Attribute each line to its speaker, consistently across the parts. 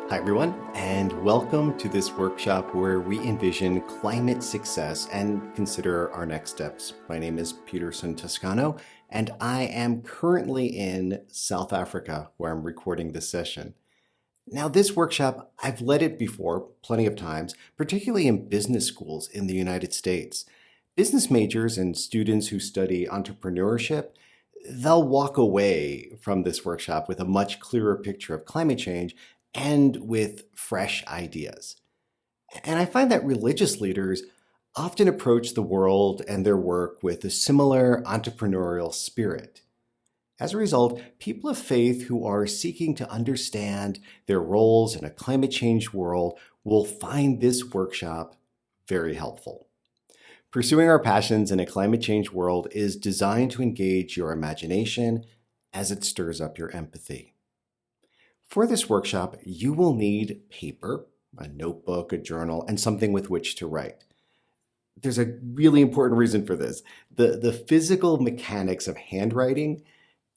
Speaker 1: Hi, everyone, and welcome to this workshop where we envision climate success and consider our next steps. My name is Peterson Toscano, and I am currently in South Africa where I'm recording this session. Now, this workshop, I've led it before plenty of times, particularly in business schools in the United States. Business majors and students who study entrepreneurship, they'll walk away from this workshop with a much clearer picture of climate change and with fresh ideas. And I find that religious leaders often approach the world and their work with a similar entrepreneurial spirit. As a result, people of faith who are seeking to understand their roles in a climate change world will find this workshop very helpful. Pursuing our passions in a climate change world is designed to engage your imagination as it stirs up your empathy. For this workshop, you will need paper, a notebook, a journal, and something with which to write. There's a really important reason for this. The physical mechanics of handwriting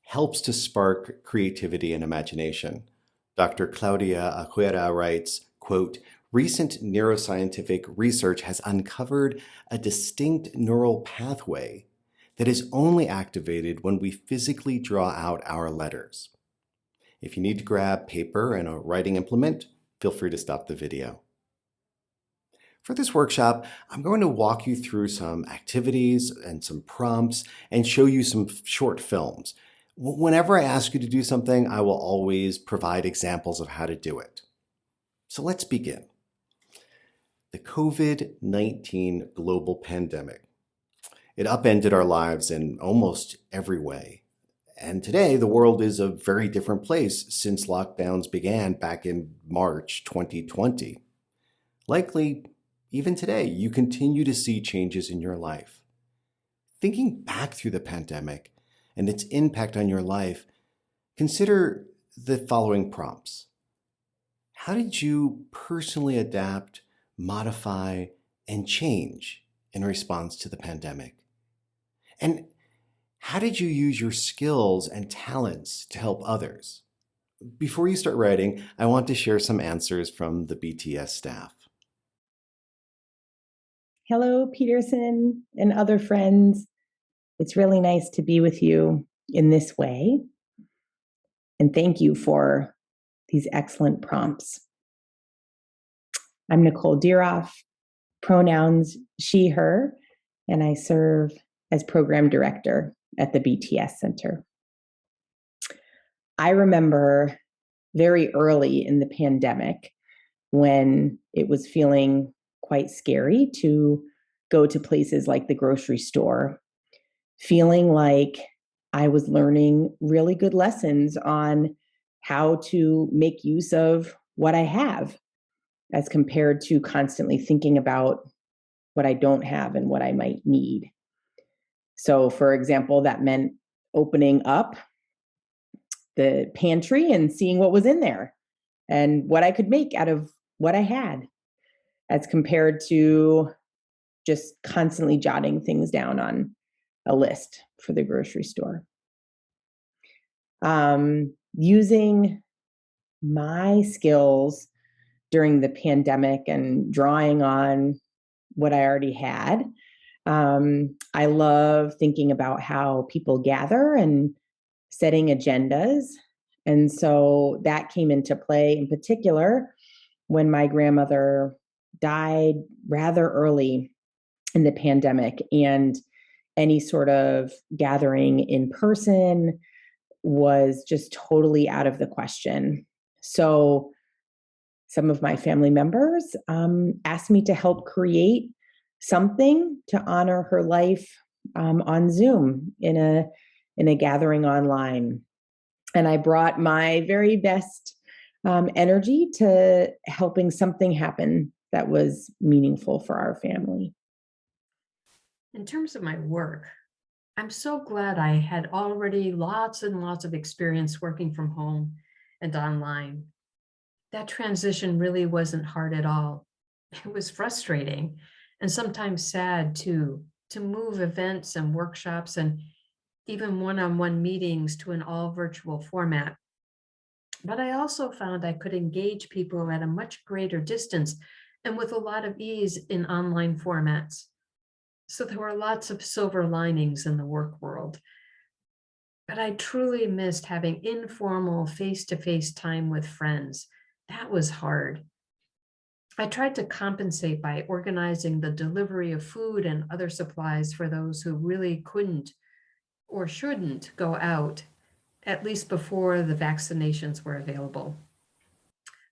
Speaker 1: helps to spark creativity and imagination. Dr. Claudia Aguera writes, quote, "Recent neuroscientific research has uncovered a distinct neural pathway that is only activated when we physically draw out our letters." If you need to grab paper and a writing implement, feel free to stop the video. For this workshop, I'm going to walk you through some activities and some prompts and show you some short films. Whenever I ask you to do something, I will always provide examples of how to do it. So let's begin. The COVID-19 global pandemic. It upended our lives in almost every way. And today, the world is a very different place since lockdowns began back in March 2020. Likely, even today, you continue to see changes in your life. Thinking back through the pandemic and its impact on your life, consider the following prompts. How did you personally adapt, modify, and change in response to the pandemic? And how did you use your skills and talents to help others? Before you start writing, I want to share some answers from the BTS staff.
Speaker 2: Hello, Peterson and other friends. It's really nice to be with you in this way. And thank you for these excellent prompts. I'm Nicole Dieroff, pronouns she, her, and I serve as program director at the BTS Center. I remember very early in the pandemic when it was feeling quite scary to go to places like the grocery store, feeling like I was learning really good lessons on how to make use of what I have as compared to constantly thinking about what I don't have and what I might need. So, for example, that meant opening up the pantry and seeing what was in there and what I could make out of what I had, as compared to just constantly jotting things down on a list for the grocery store. Using my skills during the pandemic and drawing on what I already had. I love thinking about how people gather and setting agendas. And so that came into play in particular when my grandmother died rather early in the pandemic, and any sort of gathering in person was just totally out of the question. So some of my family members asked me to help create something to honor her life on Zoom in a gathering online. And I brought my very best energy to helping something happen that was meaningful for our family.
Speaker 3: In terms of my work, I'm so glad I had already lots and lots of experience working from home and online. That transition really wasn't hard at all. It was frustrating and sometimes sad too, to move events and workshops and even one-on-one meetings to an all virtual format. But I also found I could engage people at a much greater distance and with a lot of ease in online formats. So there were lots of silver linings in the work world. But I truly missed having informal face to face time with friends. That was hard. I tried to compensate by organizing the delivery of food and other supplies for those who really couldn't or shouldn't go out, at least before the vaccinations were available.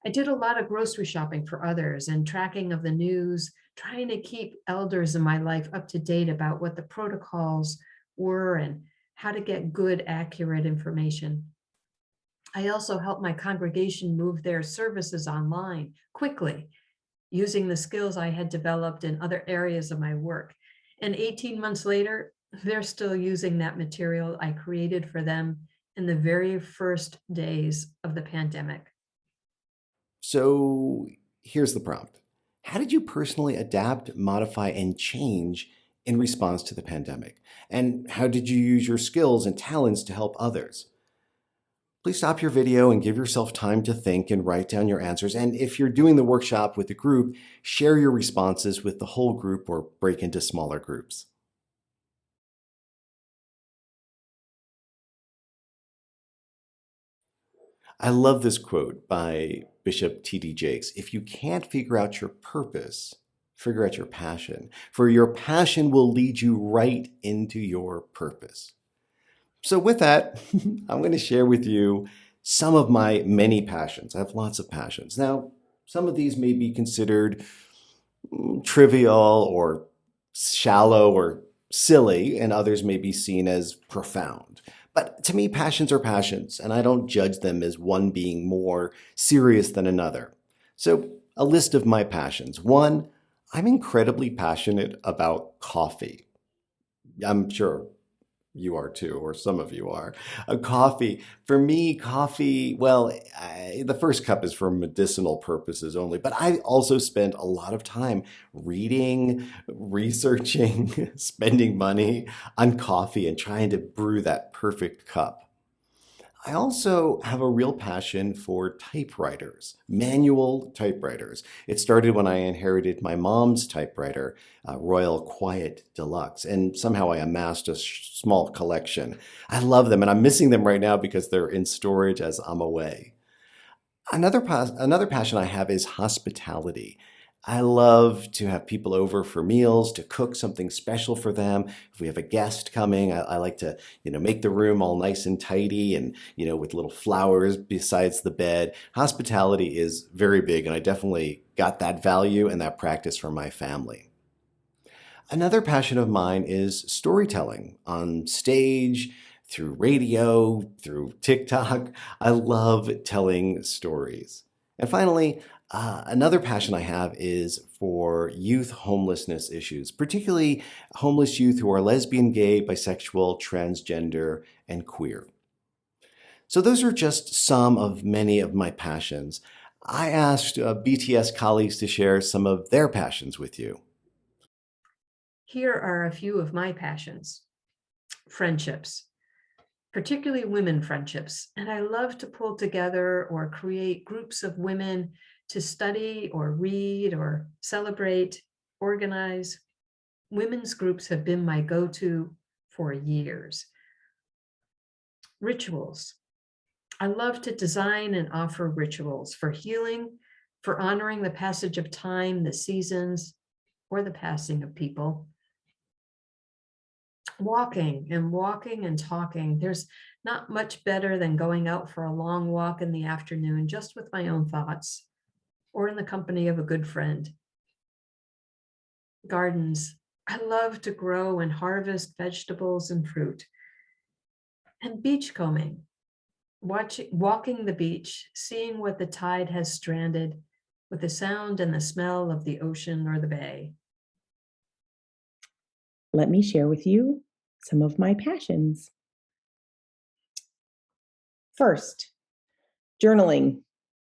Speaker 3: I did a lot of grocery shopping for others and tracking of the news, trying to keep elders in my life up to date about what the protocols were and how to get good, accurate information. I also helped my congregation move their services online quickly, using the skills I had developed in other areas of my work. And 18 months later, they're still using that material I created for them in the very first days of the pandemic.
Speaker 1: So here's the prompt. How did you personally adapt, modify, and change in response to the pandemic? And how did you use your skills and talents to help others? Please stop your video and give yourself time to think and write down your answers. And if you're doing the workshop with the group, share your responses with the whole group or break into smaller groups. I love this quote by Bishop T.D. Jakes. If you can't figure out your purpose, figure out your passion, for your passion will lead you right into your purpose. So with that, I'm going to share with you some of my many passions. I have lots of passions. Now, some of these may be considered trivial or shallow or silly, and others may be seen as profound. But to me, passions are passions, and I don't judge them as one being more serious than another. So, a list of my passions. One, I'm incredibly passionate about coffee. I'm sure you are too, or some of you are. Coffee. For me, coffee, well, the first cup is for medicinal purposes only, but I also spend a lot of time reading, researching, spending money on coffee and trying to brew that perfect cup. I also have a real passion for typewriters, manual typewriters. It started when I inherited my mom's typewriter, Royal Quiet Deluxe, and somehow I amassed a small collection. I love them, and I'm missing them right now because they're in storage as I'm away. Another passion I have is hospitality. I love to have people over for meals, to cook something special for them. If we have a guest coming, I like to, make the room all nice and tidy and, with little flowers besides the bed. Hospitality is very big, and I definitely got that value and that practice from my family. Another passion of mine is storytelling on stage, through radio, through TikTok. I love telling stories. And finally, another passion I have is for youth homelessness issues, particularly homeless youth who are lesbian, gay, bisexual, transgender, and queer. So those are just some of many of my passions. I asked BTS colleagues to share some of their passions with you.
Speaker 3: Here are a few of my passions. Friendships, particularly women friendships. And I love to pull together or create groups of women to study or read or celebrate, organize. Women's groups have been my go-to for years. Rituals. I love to design and offer rituals for healing, for honoring the passage of time, the seasons, or the passing of people. Walking and talking. There's not much better than going out for a long walk in the afternoon, just with my own thoughts or in the company of a good friend. Gardens. I love to grow and harvest vegetables and fruit. And beachcombing. Walking the beach, seeing what the tide has stranded with the sound and the smell of the ocean or the bay.
Speaker 2: Let me share with you some of my passions. First, journaling.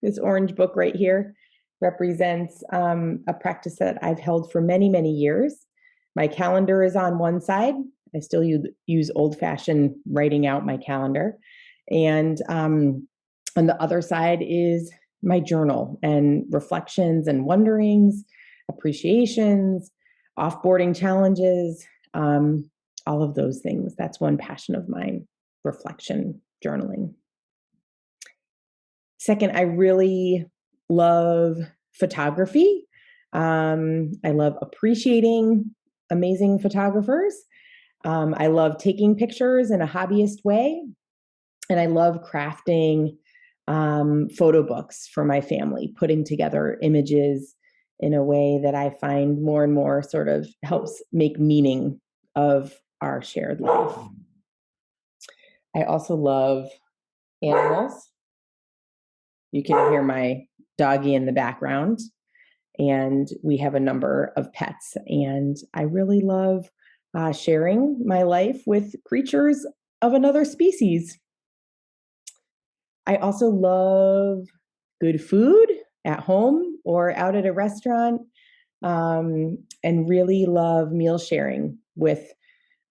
Speaker 2: This orange book right here represents a practice that I've held for many, many years. My calendar is on one side. I still use old-fashioned writing out my calendar. And On the other side is my journal and reflections and wonderings, appreciations, offboarding challenges, all of those things. That's one passion of mine, reflection, journaling. Second, I really love photography. I love appreciating amazing photographers. I love taking pictures in a hobbyist way. And I love crafting photo books for my family, putting together images in a way that I find more and more sort of helps make meaning of our shared life. I also love animals. You can hear my doggie in the background. And we have a number of pets. And I really love sharing my life with creatures of another species. I also love good food at home or out at a restaurant, and really love meal sharing with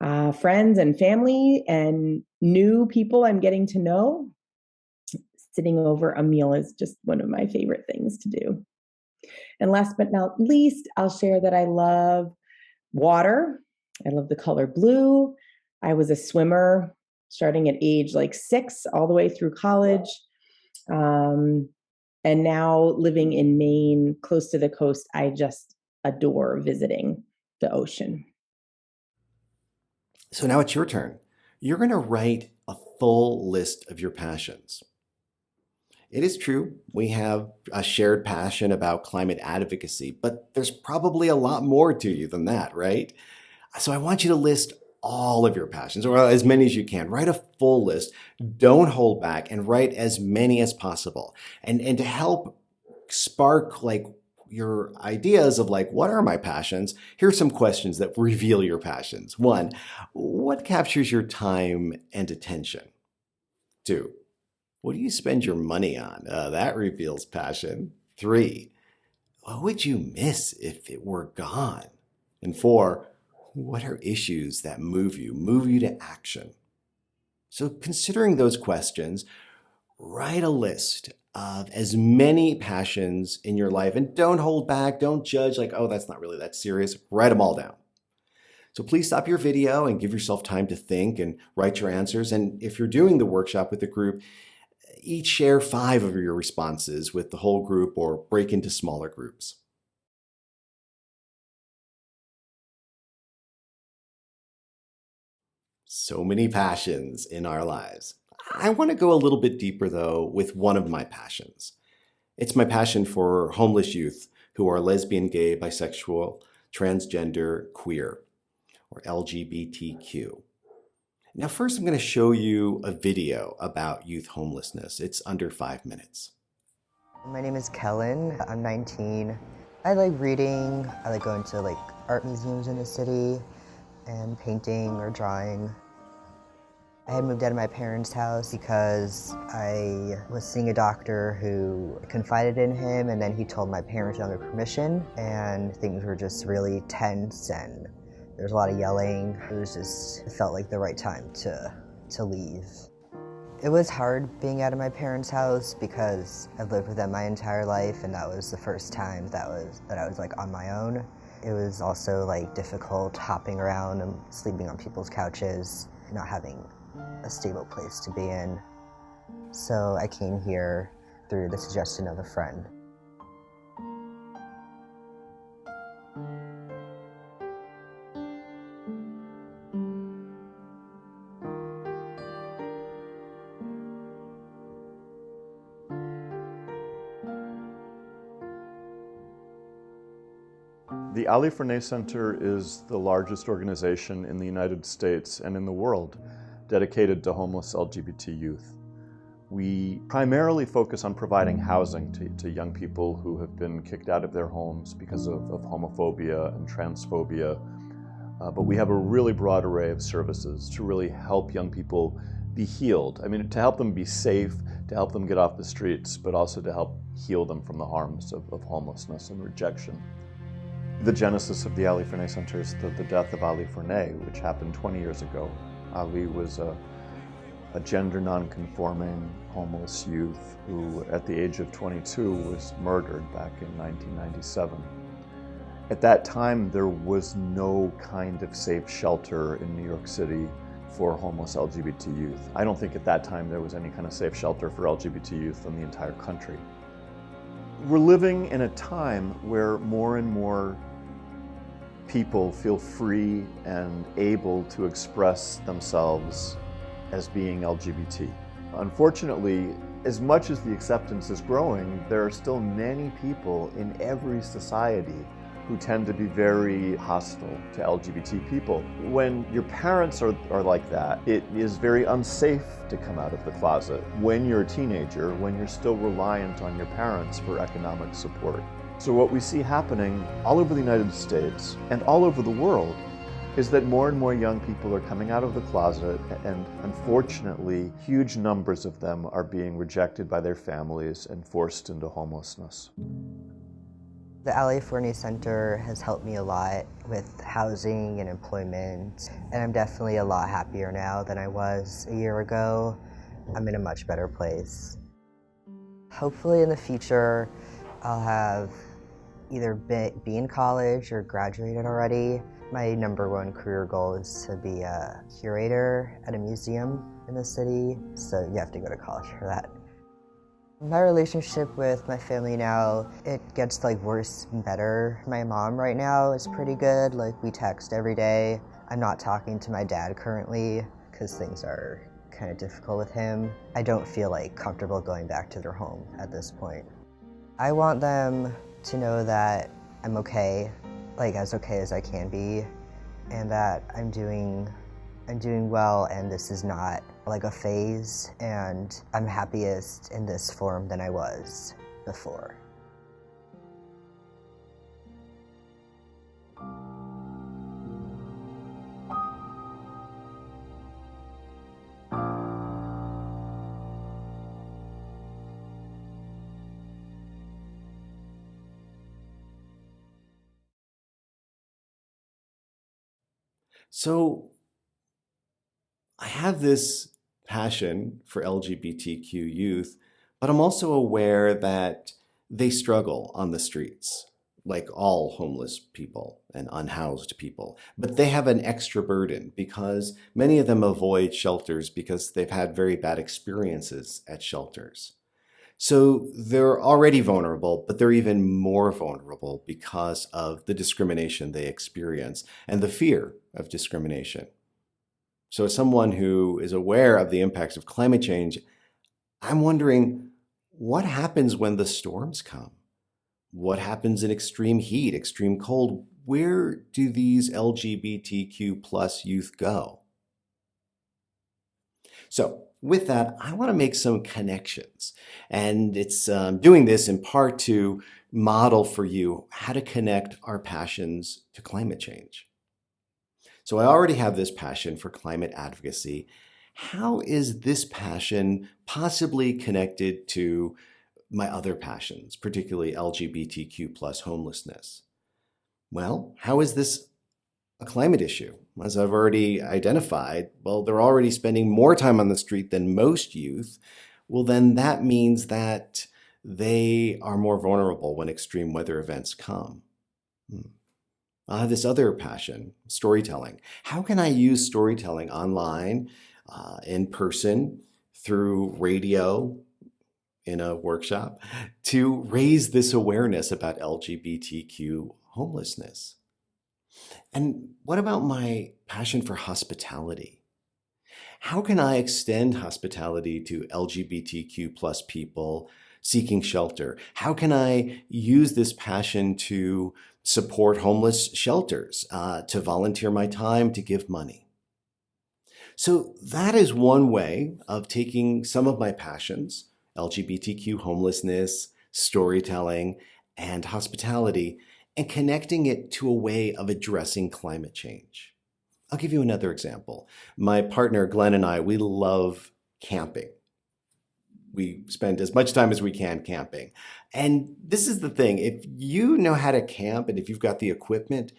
Speaker 2: friends and family and new people I'm getting to know. Sitting over a meal is just one of my favorite things to do. And last but not least, I'll share that I love water. I love the color blue. I was a swimmer starting at age like 6 all the way through college. And now living in Maine, close to the coast, I just adore visiting the ocean.
Speaker 1: So now it's your turn. You're going to write a full list of your passions. It is true, we have a shared passion about climate advocacy, but there's probably a lot more to you than that, right? So I want you to list all of your passions, or as many as you can. Write a full list. Don't hold back and write as many as possible. And to help spark like your ideas of like, what are my passions? Here's some questions that reveal your passions. 1, what captures your time and attention? 2, what do you spend your money on? That reveals passion. 3, what would you miss if it were gone? And 4, what are issues that move you to action? So considering those questions, write a list of as many passions in your life and don't hold back, don't judge like, oh, that's not really that serious. Write them all down. So please stop your video and give yourself time to think and write your answers. And if you're doing the workshop with the group, each share 5 of your responses with the whole group or break into smaller groups. So many passions in our lives. I want to go a little bit deeper though with one of my passions. It's my passion for homeless youth who are lesbian, gay, bisexual, transgender, queer, or LGBTQ. Now, first I'm going to show you a video about youth homelessness. It's under 5 minutes.
Speaker 4: My name is Kellen. I'm 19. I like reading. I like going to like art museums in the city and painting or drawing. I had moved out of my parents' house because I was seeing a doctor who confided in him, and then he told my parents under permission, and things were just really tense and there was a lot of yelling. It felt like the right time to leave. It was hard being out of my parents' house because I've lived with them my entire life, and that was the first time that I was like on my own. It was also like difficult hopping around and sleeping on people's couches, not having a stable place to be in. So I came here through the suggestion of a friend.
Speaker 5: The Ali Forney Center is the largest organization in the United States and in the world dedicated to homeless LGBT youth. We primarily focus on providing housing to young people who have been kicked out of their homes because of homophobia and transphobia. But we have a really broad array of services to really help young people be healed. I mean, to help them be safe, to help them get off the streets, but also to help heal them from the harms of homelessness and rejection. The genesis of the Ali Forney Center is the death of Ali Forney, which happened 20 years ago. Ali was a a gender non-conforming homeless youth who, at the age of 22, was murdered back in 1997. At that time, there was no kind of safe shelter in New York City for homeless LGBT youth. I don't think at that time there was any kind of safe shelter for LGBT youth in the entire country. We're living in a time where more and more people feel free and able to express themselves as being LGBT. Unfortunately, as much as the acceptance is growing, there are still many people in every society who tend to be very hostile to LGBT people. When your parents are like that, it is very unsafe to come out of the closet when you're a teenager, when you're still reliant on your parents for economic support. So what we see happening all over the United States and all over the world is that more and more young people are coming out of the closet, and unfortunately, huge numbers of them are being rejected by their families and forced into homelessness.
Speaker 4: The LA Forney Center has helped me a lot with housing and employment, and I'm definitely a lot happier now than I was a year ago. I'm in a much better place. Hopefully in the future, I'll have either be in college or graduated already. My #1 career goal is to be a curator at a museum in the city, so you have to go to college for that. My relationship with my family now, it gets worse and better. My mom right now is pretty good, we text every day. I'm not talking to my dad currently because things are kind of difficult with him. I don't feel comfortable going back to their home at this point. I want them to know that I'm okay, as okay as I can be, and that I'm doing well, and this is not a phase, and I'm happiest in this form than I was before.
Speaker 1: So I have this passion for LGBTQ youth, but I'm also aware that they struggle on the streets, like all homeless people and unhoused people. But they have an extra burden because many of them avoid shelters because they've had very bad experiences at shelters. So they're already vulnerable, but they're even more vulnerable because of the discrimination they experience and the fear of discrimination. So as someone who is aware of the impacts of climate change, I'm wondering what happens when the storms come? What happens in extreme heat, extreme cold? Where do these LGBTQ plus youth go? So with that, I want to make some connections. And it's doing this in part to model for you how to connect our passions to climate change. So I already have this passion for climate advocacy. How is this passion possibly connected to my other passions, particularly LGBTQ plus homelessness? Well, how is this a climate issue? As I've already identified, well, they're already spending more time on the street than most youth. Well, then that means that they are more vulnerable when extreme weather events come. I have this other passion, storytelling. How can I use storytelling online, in person, through radio, in a workshop, to raise this awareness about LGBTQ homelessness? And what about my passion for hospitality? How can I extend hospitality to LGBTQ plus people seeking shelter? How can I use this passion to support homeless shelters, to volunteer my time, to give money? So that is one way of taking some of my passions, LGBTQ homelessness, storytelling, and hospitality, and connecting it to a way of addressing climate change. I'll give you another example. My partner, Glenn, and I, we love camping. We spend as much time as we can camping. And this is the thing, if you know how to camp and if you've got the equipment,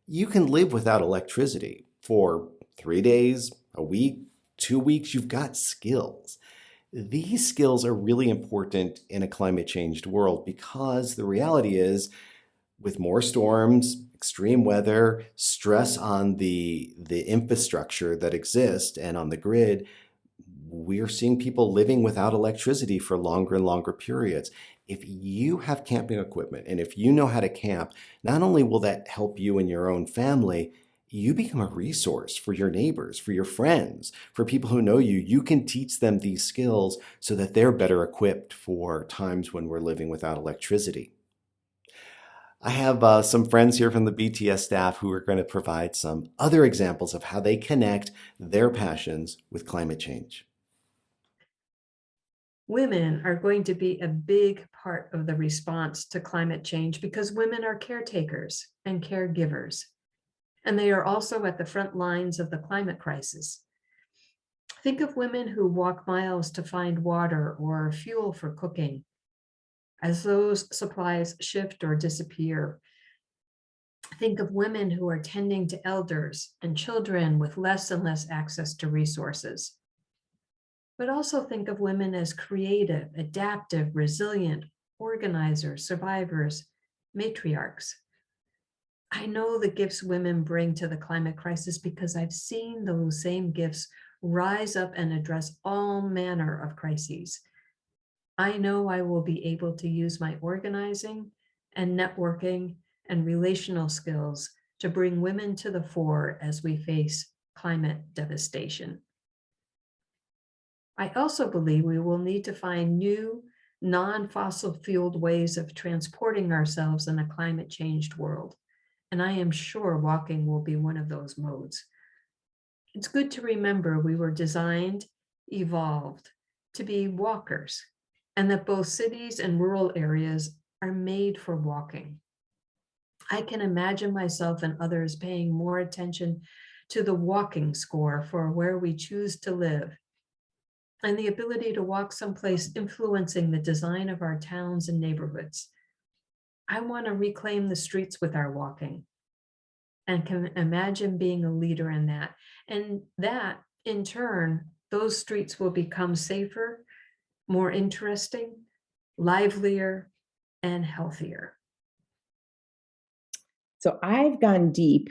Speaker 1: you can live without electricity for 3 days, a week, 2 weeks, you've got skills. These skills are really important in a climate changed world because the reality is, with more storms, extreme weather, stress on the infrastructure that exists and on the grid, we're seeing people living without electricity for longer and longer periods. If you have camping equipment and if you know how to camp, not only will that help you and your own family, you become a resource for your neighbors, for your friends, for people who know you. You can teach them these skills so that they're better equipped for times when we're living without electricity. I have some friends here from the BTS staff who are going to provide some other examples of how they connect their passions with climate change.
Speaker 3: Women are going to be a big part of the response to climate change because women are caretakers and caregivers, and they are also at the front lines of the climate crisis. Think of women who walk miles to find water or fuel for cooking. As those supplies shift or disappear, think of women who are tending to elders and children with less and less access to resources. But also think of women as creative, adaptive, resilient, organizers, survivors, matriarchs. I know the gifts women bring to the climate crisis because I've seen those same gifts rise up and address all manner of crises. I know I will be able to use my organizing and networking and relational skills to bring women to the fore as we face climate devastation. I also believe we will need to find new, non-fossil fueled ways of transporting ourselves in a climate changed world. And I am sure walking will be one of those modes. It's good to remember we were designed, evolved to be walkers, and that both cities and rural areas are made for walking. I can imagine myself and others paying more attention to the walking score for where we choose to live, and the ability to walk someplace influencing the design of our towns and neighborhoods. I want to reclaim the streets with our walking and can imagine being a leader in that. And that, in turn, those streets will become safer, more interesting, livelier, and healthier.
Speaker 2: So I've gone deep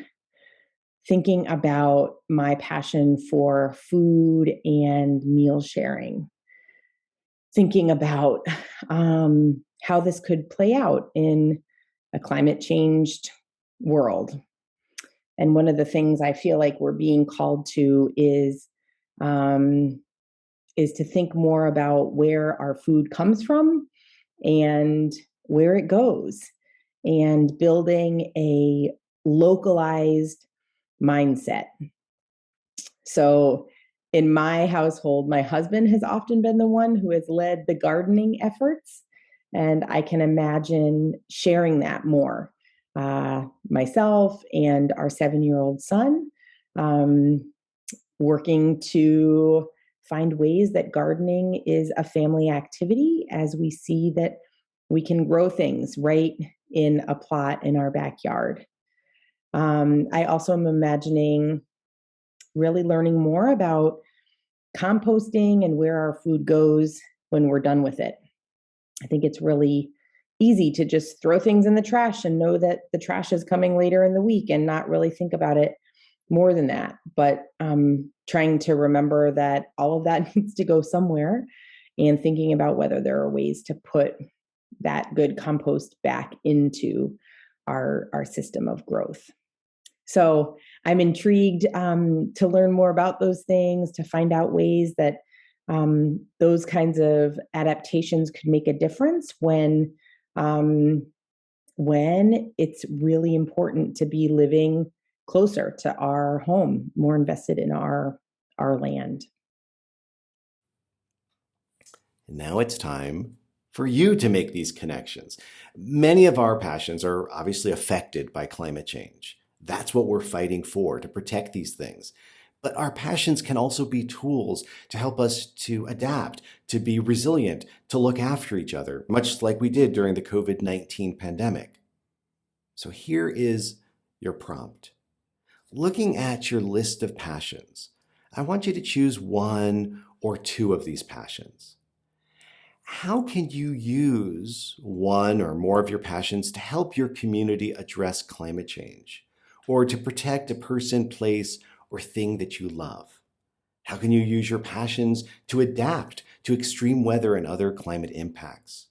Speaker 2: thinking about my passion for food and meal sharing, thinking about how this could play out in a climate changed world. And one of the things I feel like we're being called to is to think more about where our food comes from and where it goes, and building a localized mindset. So in my household, my husband has often been the one who has led the gardening efforts, and I can imagine sharing that more. Myself and our 7-year-old son, working to find ways that gardening is a family activity as we see that we can grow things right in a plot in our backyard. I also am imagining really learning more about composting and where our food goes when we're done with it. I think it's really easy to just throw things in the trash and know that the trash is coming later in the week and not really think about it more than that. But trying to remember that all of that needs to go somewhere, and thinking about whether there are ways to put that good compost back into our system of growth. So I'm intrigued to learn more about those things, to find out ways that those kinds of adaptations could make a difference when it's really important to be living closer to our home, more invested in our land.
Speaker 1: And now it's time for you to make these connections. Many of our passions are obviously affected by climate change. That's what we're fighting for, to protect these things. But our passions can also be tools to help us to adapt, to be resilient, to look after each other, much like we did during the COVID-19 pandemic. So here is your prompt. Looking at your list of passions, I want you to choose one or two of these passions. How can you use one or more of your passions to help your community address climate change or to protect a person, place, or thing that you love? How can you use your passions to adapt to extreme weather and other climate impacts?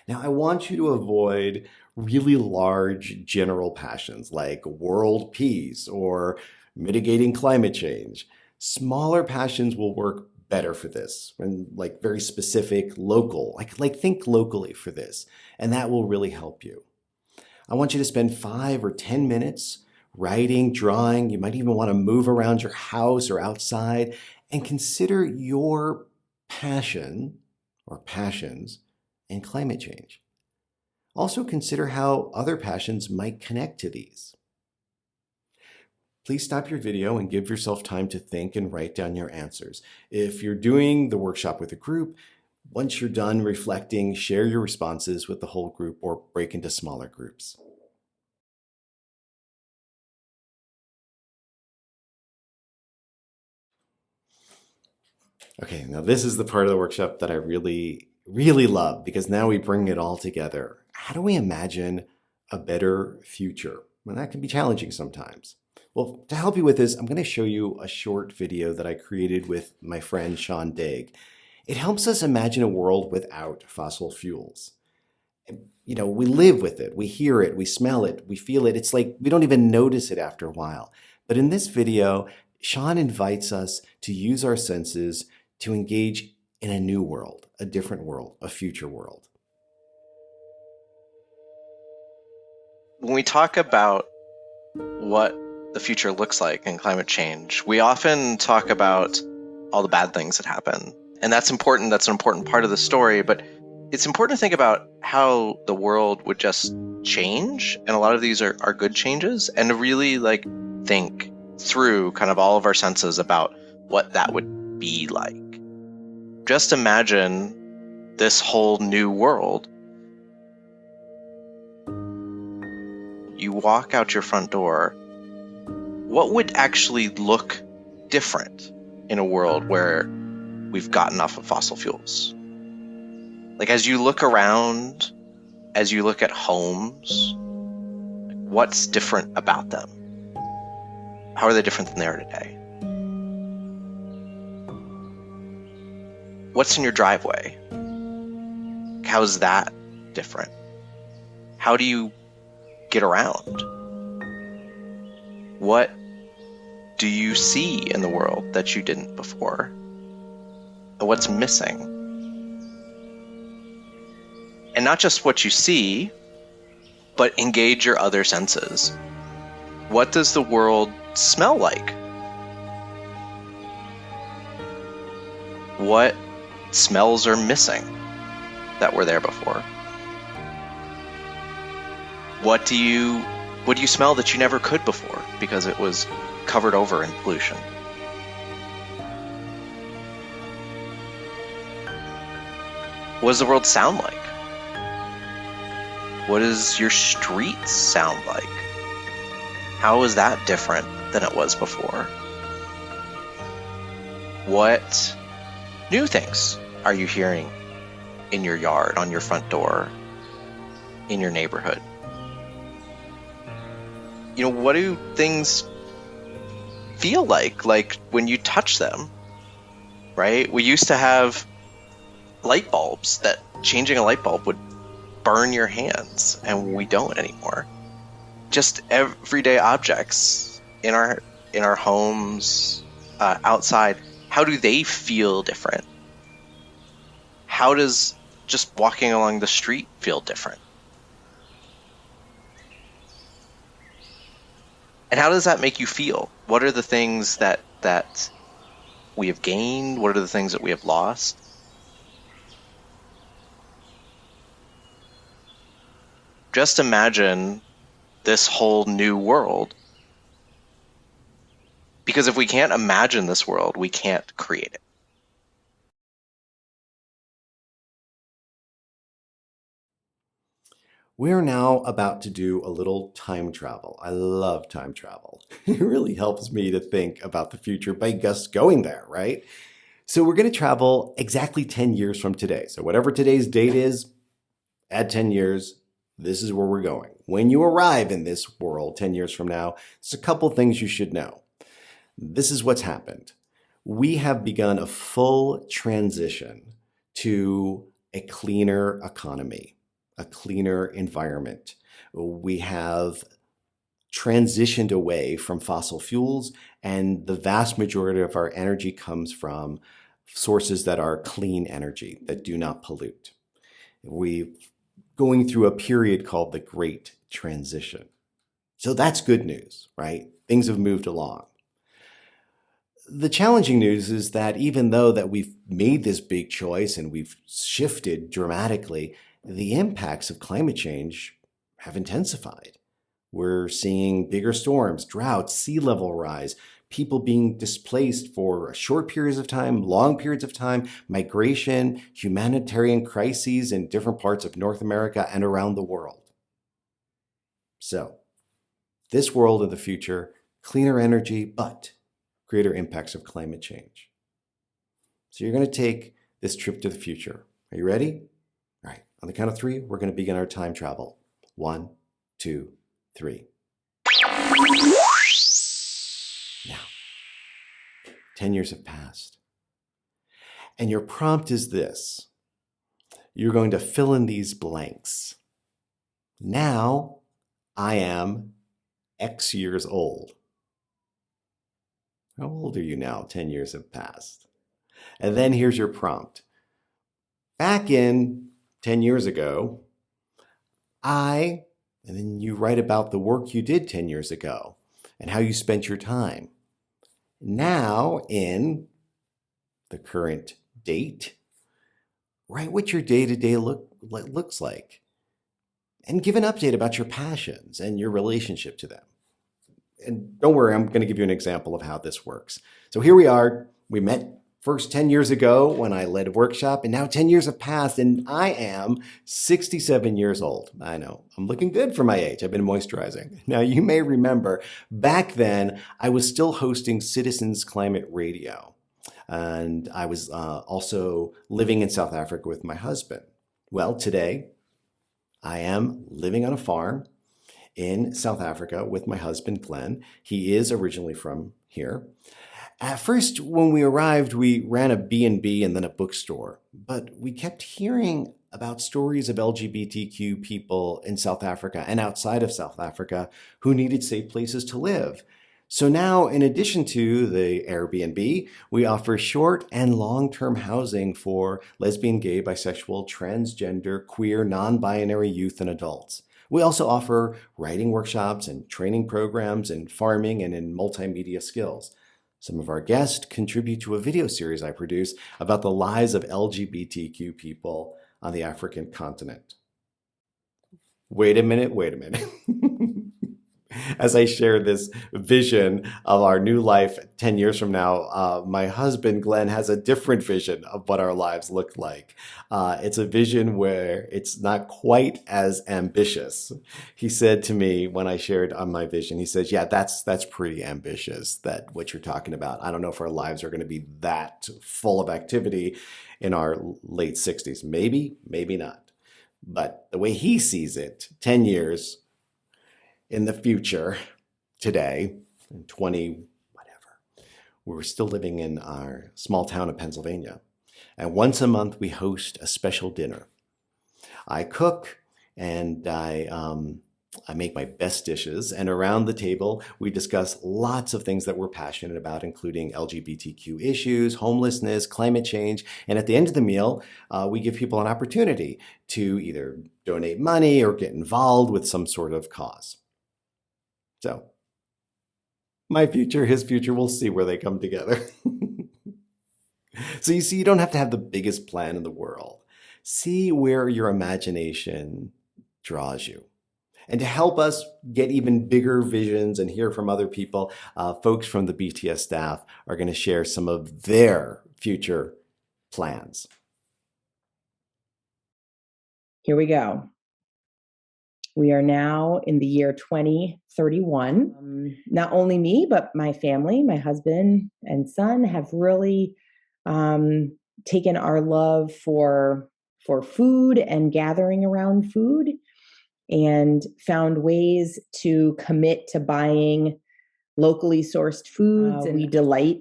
Speaker 1: Now, I want you to avoid really large general passions like world peace or mitigating climate change. Smaller passions will work better for this, and like very specific local, like think locally for this, and that will really help you. I want you to spend 5 or 10 minutes writing, drawing. You might even want to move around your house or outside and consider your passion or passions in climate change. Also consider how other passions might connect to these. Please stop your video and give yourself time to think and write down your answers. If you're doing the workshop with a group, once you're done reflecting, share your responses with the whole group or break into smaller groups. Okay, now this is the part of the workshop that I really, really love because now we bring it all together. How do we imagine a better future? Well, that can be challenging sometimes. Well, to help you with this, I'm going to show you a short video that I created with my friend Sean Digg. It helps us imagine a world without fossil fuels. You know, we live with it, we hear it, we smell it, we feel it. It's like we don't even notice it after a while. But in this video, Sean invites us to use our senses to engage in a new world, a different world, a future world.
Speaker 6: When we talk about what the future looks like in climate change, we often talk about all the bad things that happen. And that's important. That's an important part of the story. But it's important to think about how the world would just change. And a lot of these are good changes. And to really think through kind of all of our senses about what that would be like. Just imagine this whole new world. You walk out your front door. What would actually look different in a world where we've gotten off of fossil fuels? Like, as you look around, as you look at homes, what's different about them? How are they different than they are today? What's in your driveway? How's that different? How do you get around? What do you see in the world that you didn't before? And what's missing? And not just what you see, but engage your other senses. What does the world smell like? What smells are missing that were there before? What do you smell that you never could before because it was covered over in pollution? What does the world sound like? What does your street sound like? How is that different than it was before? What new things are you hearing in your yard, on your front door, in your neighborhood? You know, what do things feel like when you touch them, right? We used to have light bulbs that changing a light bulb would burn your hands, and we don't anymore. Just everyday objects in our homes, outside, how do they feel different? How does just walking along the street feel different? And how does that make you feel? What are the things that we have gained? What are the things that we have lost? Just imagine this whole new world. Because if we can't imagine this world, we can't create it.
Speaker 1: We're now about to do a little time travel. I love time travel. It really helps me to think about the future by just going there, right? So we're going to travel exactly 10 years from today. So whatever today's date is, add 10 years, this is where we're going. When you arrive in this world 10 years from now, there's a couple things you should know. This is what's happened. We have begun a full transition to a cleaner economy, a cleaner environment. We have transitioned away from fossil fuels, and the vast majority of our energy comes from sources that are clean energy, that do not pollute. We're going through a period called the Great Transition. So that's good news, right? Things have moved along. The challenging news is that even though that we've made this big choice and we've shifted dramatically, the impacts of climate change have intensified. We're seeing bigger storms, droughts, sea level rise, people being displaced for short periods of time, long periods of time, migration, humanitarian crises in different parts of North America and around the world. So, this world of the future, cleaner energy, but greater impacts of climate change. So you're going to take this trip to the future. Are you ready? All right. On the count of 3, we're going to begin our time travel. 1, 2, 3. Now, 10 years have passed. And your prompt is this. You're going to fill in these blanks. Now, I am X years old. How old are you now? 10 years have passed. And then here's your prompt. Back in 10 years ago, and then you write about the work you did 10 years ago and how you spent your time. Now, in the current date, write what your day-to-day looks like. And give an update about your passions and your relationship to them. And don't worry, I'm going to give you an example of how this works. So here we are. We met first 10 years ago when I led a workshop, and now 10 years have passed, and I am 67 years old. I know, I'm looking good for my age. I've been moisturizing. Now, you may remember, back then, I was still hosting Citizens Climate Radio, and I was also living in South Africa with my husband. Well, today, I am living on a farm in South Africa with my husband, Glenn. He is originally from here. At first, when we arrived, we ran a B&B and then a bookstore, but we kept hearing about stories of LGBTQ people in South Africa and outside of South Africa who needed safe places to live. So now, in addition to the Airbnb, we offer short and long-term housing for lesbian, gay, bisexual, transgender, queer, non-binary youth and adults. We also offer writing workshops and training programs in farming and in multimedia skills. Some of our guests contribute to a video series I produce about the lives of LGBTQ people on the African continent. Wait a minute. As I share this vision of our new life 10 years from now, my husband, Glenn, has a different vision of what our lives look like. It's a vision where it's not quite as ambitious. He said to me when I shared on my vision, he says, yeah, that's pretty ambitious, that what you're talking about. I don't know if our lives are going to be that full of activity in our late 60s. Maybe, maybe not. But the way he sees it, 10 years in the future, today, in 20 whatever, we're still living in our small town of Pennsylvania. And once a month, we host a special dinner. I cook and I make my best dishes. And around the table, we discuss lots of things that we're passionate about, including LGBTQ issues, homelessness, climate change. And at the end of the meal, we give people an opportunity to either donate money or get involved with some sort of cause. So, my future, his future, we'll see where they come together. So you see, you don't have to have the biggest plan in the world. See where your imagination draws you. And to help us get even bigger visions and hear from other people, folks from the BTS staff are going to share some of their future plans.
Speaker 2: Here we go. We are now in the year 2031. Not only me, but my family, my husband and son have really taken our love for food and gathering around food and found ways to commit to buying locally sourced foods. And we delight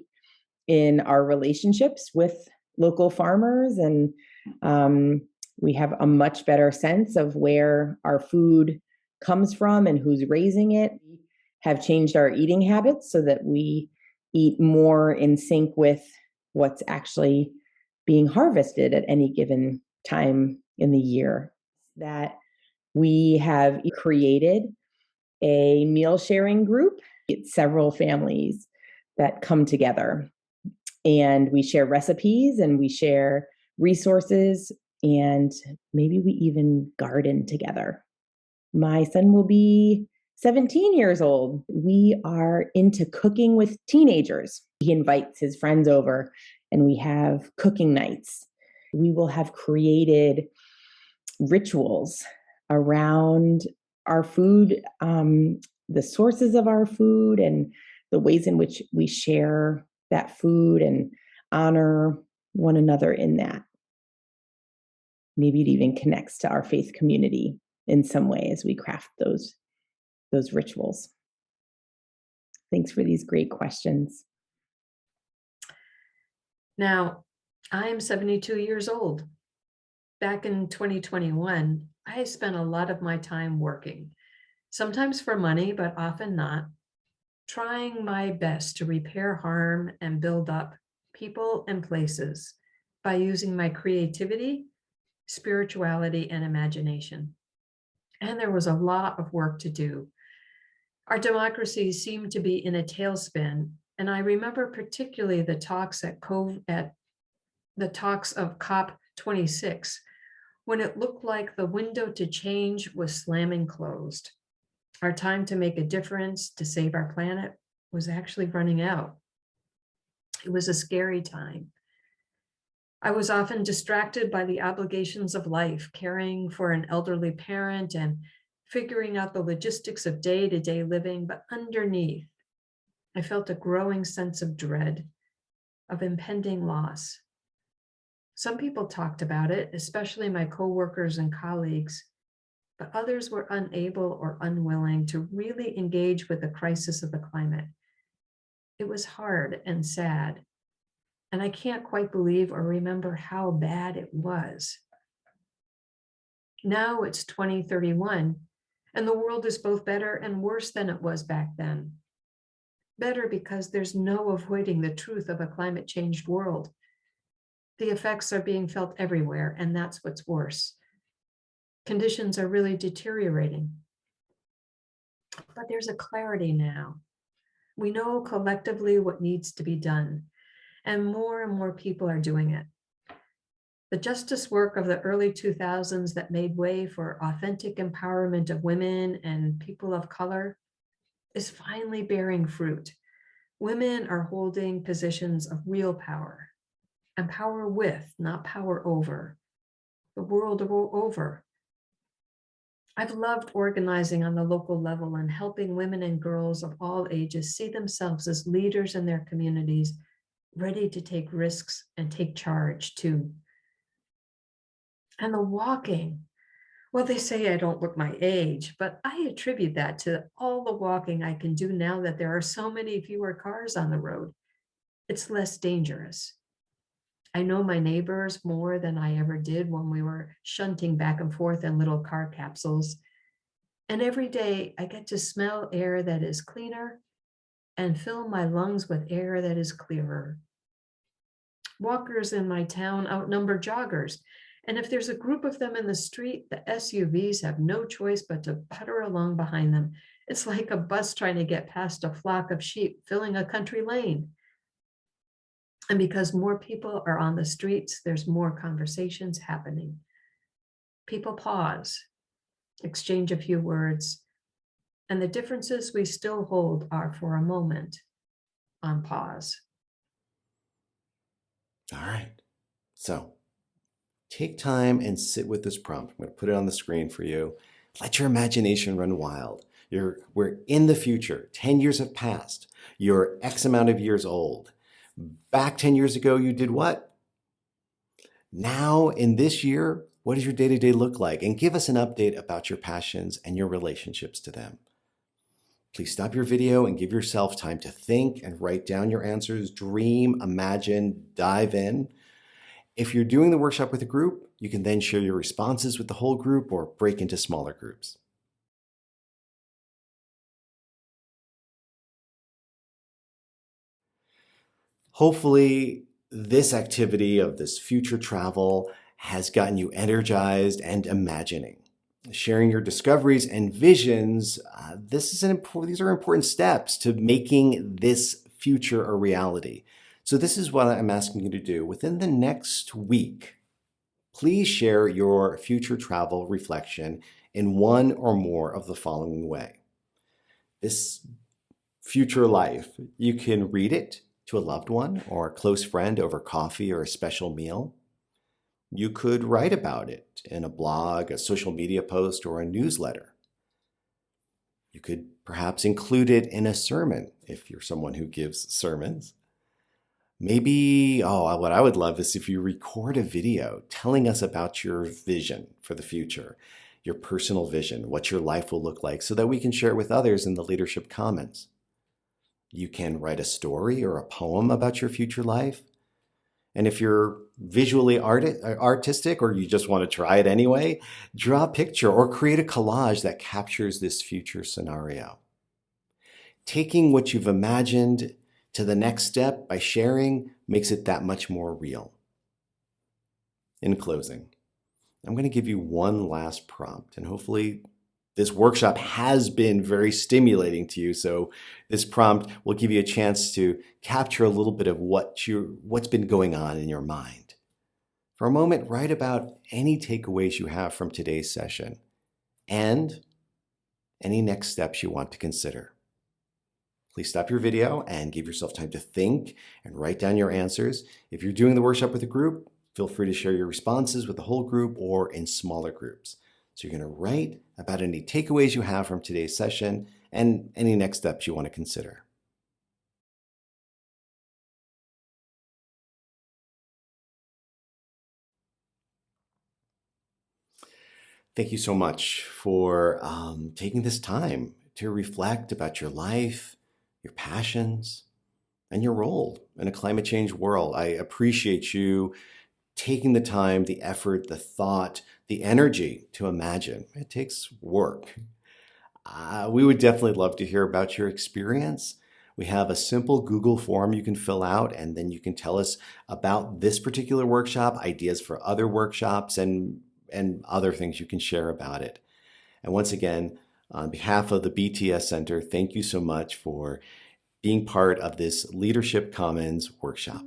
Speaker 2: in our relationships with local farmers, and we have a much better sense of where our food comes from and who's raising it. We have changed our eating habits so that we eat more in sync with what's actually being harvested at any given time in the year. That we have created a meal sharing group. It's several families that come together, and we share recipes and we share resources, and maybe we even garden together. My son will be 17 years old. We are into cooking with teenagers. He invites his friends over and we have cooking nights. We will have created rituals around our food, the sources of our food, and the ways in which we share that food and honor one another in that. Maybe it even connects to our faith community in some way as we craft those rituals. Thanks for these great questions.
Speaker 3: Now, I am 72 years old. Back in 2021, I spent a lot of my time working, sometimes for money, but often not, trying my best to repair harm and build up people and places by using my creativity, spirituality, and imagination. And there was a lot of work to do. Our democracy seemed to be in a tailspin, and I remember particularly the talks of COP26, when it looked like the window to change was slamming closed. Our time to make a difference, to save our planet, was actually running out. It was a scary time. I was often distracted by the obligations of life, caring for an elderly parent and figuring out the logistics of day-to-day living, but underneath, I felt a growing sense of dread, of impending loss. Some people talked about it, especially my coworkers and colleagues, but others were unable or unwilling to really engage with the crisis of the climate. It was hard and sad, and I can't quite believe or remember how bad it was. Now it's 2031, and the world is both better and worse than it was back then. Better because there's no avoiding the truth of a climate changed world. The effects are being felt everywhere, and that's what's worse. Conditions are really deteriorating. But there's a clarity now. We know collectively what needs to be done, and more people are doing it. The justice work of the early 2000s that made way for authentic empowerment of women and people of color is finally bearing fruit. Women are holding positions of real power, and power with, not power over, the world over. I've loved organizing on the local level and helping women and girls of all ages see themselves as leaders in their communities, ready to take risks and take charge too. And the walking, well, they say I don't look my age, but I attribute that to all the walking I can do now that there are so many fewer cars on the road. It's less dangerous. I know my neighbors more than I ever did when we were shunting back and forth in little car capsules. And every day I get to smell air that is cleaner and fill my lungs with air that is clearer. Walkers in my town outnumber joggers. And if there's a group of them in the street, the SUVs have no choice but to putter along behind them. It's like a bus trying to get past a flock of sheep filling a country lane. And because more people are on the streets, there's more conversations happening. People pause, exchange a few words, and the differences we still hold are for a moment on pause.
Speaker 1: All right. So take time and sit with this prompt. I'm going to put it on the screen for you. Let your imagination run wild. We're in the future. 10 years have passed. You're X amount of years old. Back 10 years ago, you did what? Now, in this year, what does your day-to-day look like? And give us an update about your passions and your relationships to them. Please stop your video and give yourself time to think and write down your answers, dream, imagine, dive in. If you're doing the workshop with a group, you can then share your responses with the whole group or break into smaller groups. Hopefully, this activity of this future travel has gotten you energized and imagining. Sharing your discoveries and visions, these are important steps to making this future a reality. So this is what I'm asking you to do. Within the next week, please share your future travel reflection in one or more of the following way. This future life, you can read it to a loved one or a close friend over coffee or a special meal. You could write about it in a blog, a social media post, or a newsletter. You could perhaps include it in a sermon if you're someone who gives sermons. Maybe, what I would love is if you record a video telling us about your vision for the future, your personal vision, what your life will look like, so that we can share it with others in the leadership comments. You can write a story or a poem about your future life. And if you're visually artistic or you just want to try it anyway, draw a picture or create a collage that captures this future scenario. Taking what you've imagined to the next step by sharing makes it that much more real. In closing, I'm going to give you one last prompt, and hopefully this workshop has been very stimulating to you, so this prompt will give you a chance to capture a little bit of what's been going on in your mind. For a moment, write about any takeaways you have from today's session and any next steps you want to consider. Please stop your video and give yourself time to think and write down your answers. If you're doing the workshop with a group, feel free to share your responses with the whole group or in smaller groups. So you're going to write about any takeaways you have from today's session and any next steps you want to consider. Thank you so much for taking this time to reflect about your life, your passions, and your role in a climate change world. I appreciate you taking the time, the effort, the thought, the energy to imagine. It takes work. We would definitely love to hear about your experience. We have a simple Google form you can fill out, and then you can tell us about this particular workshop, ideas for other workshops, and other things you can share about it. And once again, on behalf of the BTS Center, thank you so much for being part of this Leadership Commons workshop.